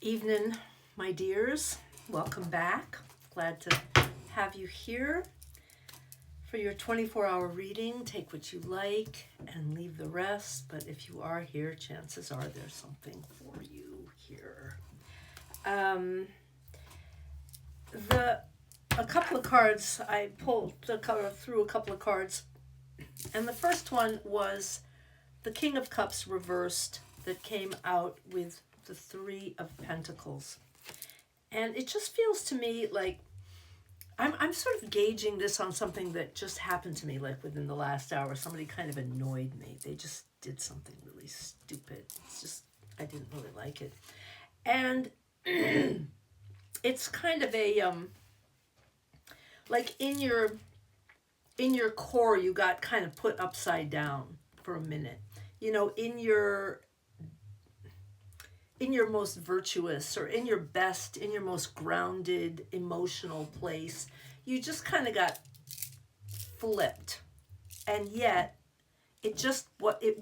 Evening, my dears. Welcome back. Glad to have you here for your 24-hour reading. Take what you like and leave the rest. But if you are here, chances are there's something for you here. A couple of cards I pulled through a couple of cards, and the first one was the King of Cups reversed that came out with the Three of Pentacles. And it just feels to me like I'm sort of gauging this on something that just happened to me like within the last hour. Somebody kind of annoyed me. They just did something really stupid. It's just, I didn't really like it. And it's kind of a, like in your core, you got kind of put upside down for a minute. You know, in your most virtuous or in your best, in your most grounded emotional place, you just kind of got flipped. And yet it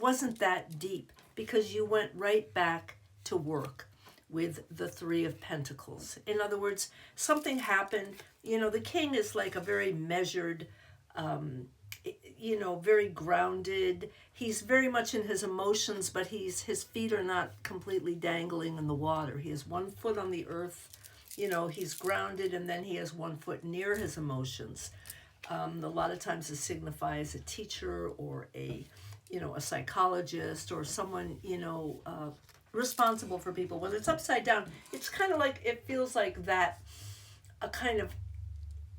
wasn't that deep because you went right back to work with the Three of Pentacles. In other words, something happened. You know, the king is like a very measured, very grounded. He's very much in his emotions, but his feet are not completely dangling in the water. He has one foot on the earth. You know, he's grounded, and then he has one foot near his emotions. A lot of times it signifies a teacher or a psychologist or someone, responsible for people. When it's upside down, it's kind of like, it feels like that, a kind of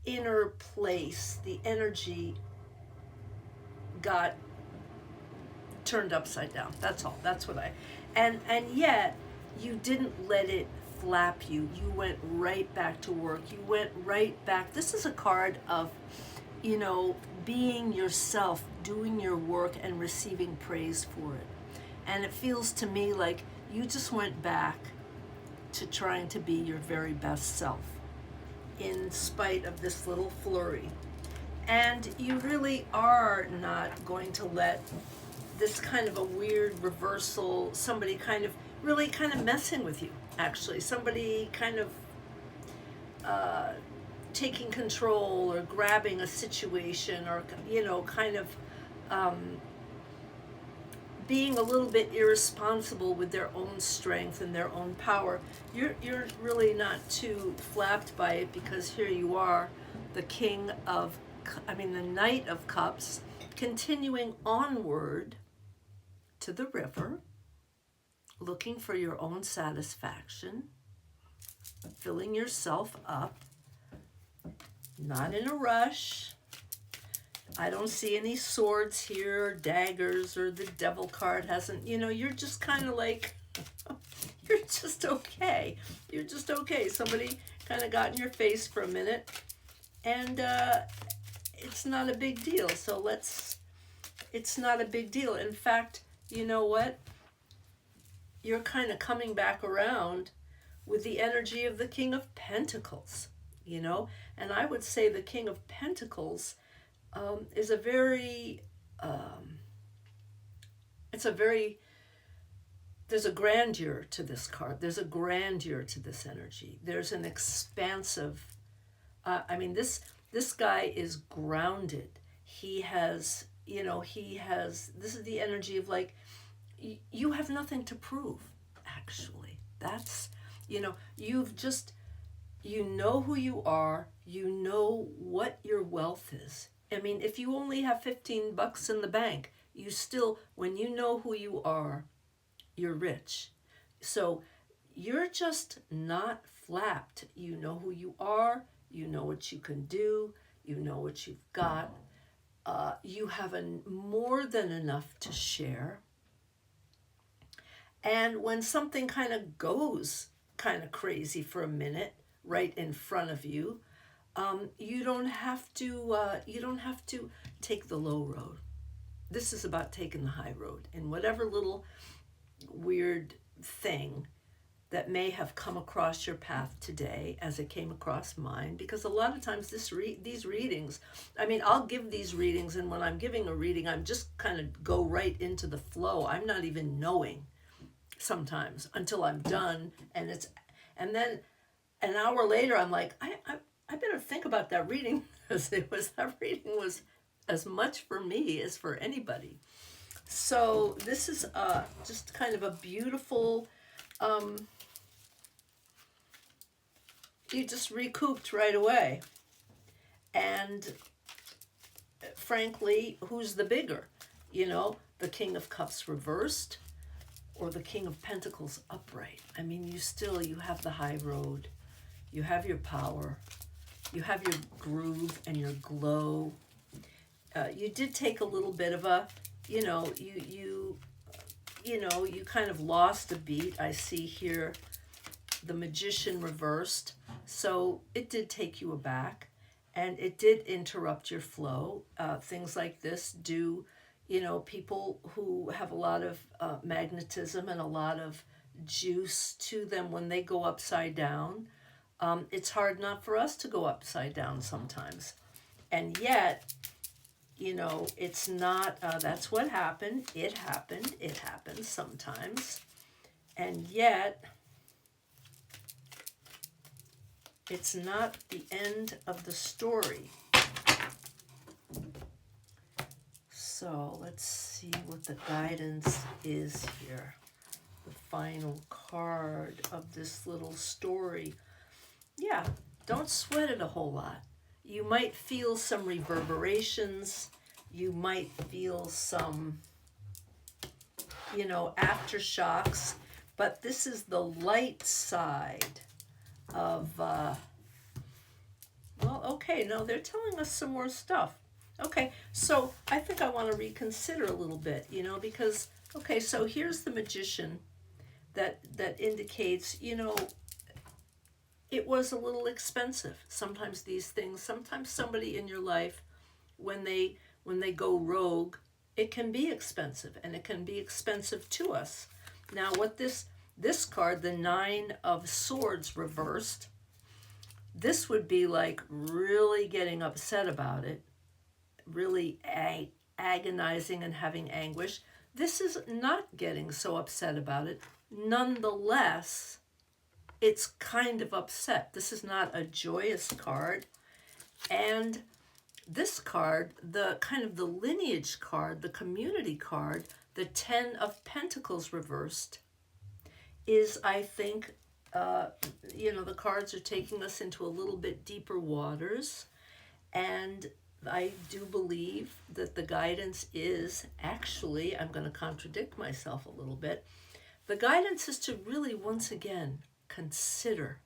inner place, the energy got turned upside down. That's all. That's what and yet you didn't let it flap you. You went right back to work. You went right back. This is a card of, being yourself, doing your work and receiving praise for it. And it feels to me like you just went back to trying to be your very best self in spite of this little flurry. And you really are not going to let this kind of a weird reversal, somebody kind of messing with you, actually. Somebody kind of taking control or grabbing a situation or, being a little bit irresponsible with their own strength and their own power. You're really not too flapped by it because here you are, the Knight of Cups, continuing onward to the river, looking for your own satisfaction, filling yourself up, not in a rush. I don't see any swords here, daggers, or the devil card hasn't, you're just kind of like, you're just okay. You're just okay. Somebody kind of got in your face for a minute, and it's not a big deal. It's not a big deal. In fact, you know what? You're kind of coming back around with the energy of the King of Pentacles, And I would say the King of Pentacles is a very, there's a grandeur to this card. There's a grandeur to this energy. There's an expansive, this guy is grounded. He has, this is the energy of like, you have nothing to prove, actually. That's, you've just, who you are, what your wealth is. I mean, if you only have $15 in the bank, you still, when you know who you are, you're rich. So you're just not flapped. You know who you are, you know what you can do, you know what you've got. You have more than enough to share. And when something kind of goes kind of crazy for a minute right in front of you, you don't have to take the low road. This is about taking the high road. And whatever little weird thing that may have come across your path today, as it came across mine, because a lot of times these readings, I'll give these readings, and when I'm giving a reading, I'm just kind of go right into the flow. I'm not even knowing sometimes until I'm done, and And then an hour later, I'm like, I better think about that reading, because that reading was as much for me as for anybody. So this is just kind of a beautiful, you just recouped right away. And frankly, who's the bigger? You know, the King of Cups reversed or the King of Pentacles upright? I mean, you have the high road. You have your power. You have your groove and your glow. You did take a little bit of a, you kind of lost a beat. I see here the Magician reversed. So it did take you aback, and it did interrupt your flow. Things like this do, people who have a lot of magnetism and a lot of juice to them, when they go upside down, it's hard not for us to go upside down sometimes. And yet, it's not, that's what happened. It happens sometimes. And yet, it's not the end of the story. So let's see what the guidance is here. The final card of this little story. Yeah, don't sweat it a whole lot. You might feel some reverberations. You might feel some, aftershocks. But this is the light side of, they're telling us some more stuff. Okay, so I think I want to reconsider a little bit, because, so here's the Magician that indicates, it was a little expensive. Sometimes these things, sometimes somebody in your life, when they go rogue, it can be expensive, and it can be expensive to us. Now, what this card, the Nine of Swords reversed, this would be like really getting upset about it, really agonizing and having anguish. This is not getting so upset about it. Nonetheless, it's kind of upset. This is not a joyous card. And this card, the kind of the lineage card, the community card, the Ten of Pentacles reversed, is, I think, the cards are taking us into a little bit deeper waters. And I do believe that the guidance is, actually, I'm going to contradict myself a little bit. The guidance is to really, once again, consider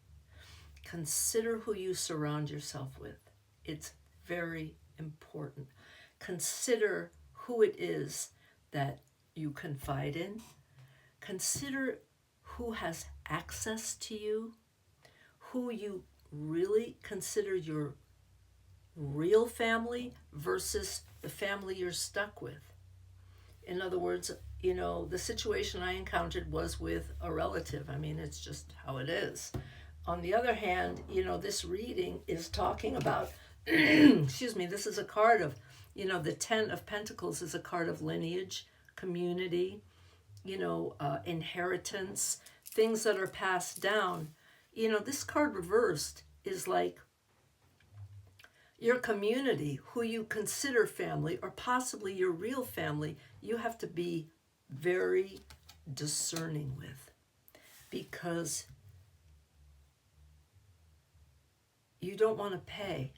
who you surround yourself with. It's very important. Consider who it is that you confide in. Consider who has access to you, who you really consider your real family versus the family you're stuck with. In other words, the situation I encountered was with a relative. I mean, it's just how it is. On the other hand, this reading is talking about, excuse me, this is a card of, the Ten of Pentacles is a card of lineage, community, inheritance, things that are passed down. This card reversed is like your community, who you consider family, or possibly your real family, you have to be very discerning with, because you don't want to pay.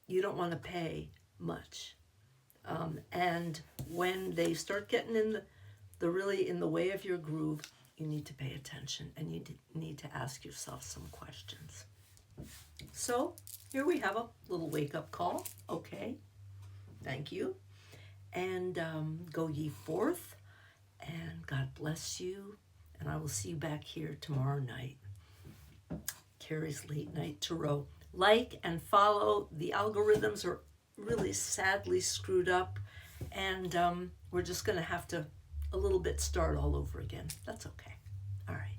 You don't want to pay much. And when they start getting in the way of your groove, you need to pay attention, and you need to ask yourself some questions. So here we have a little wake-up call. Okay, thank you. And go ye forth, and God bless you. And I will see you back here tomorrow night. Kerry's Late Night Tarot. Like and follow. The algorithms are really sadly screwed up, and we're just going to have to a little bit start all over again. That's okay. All right.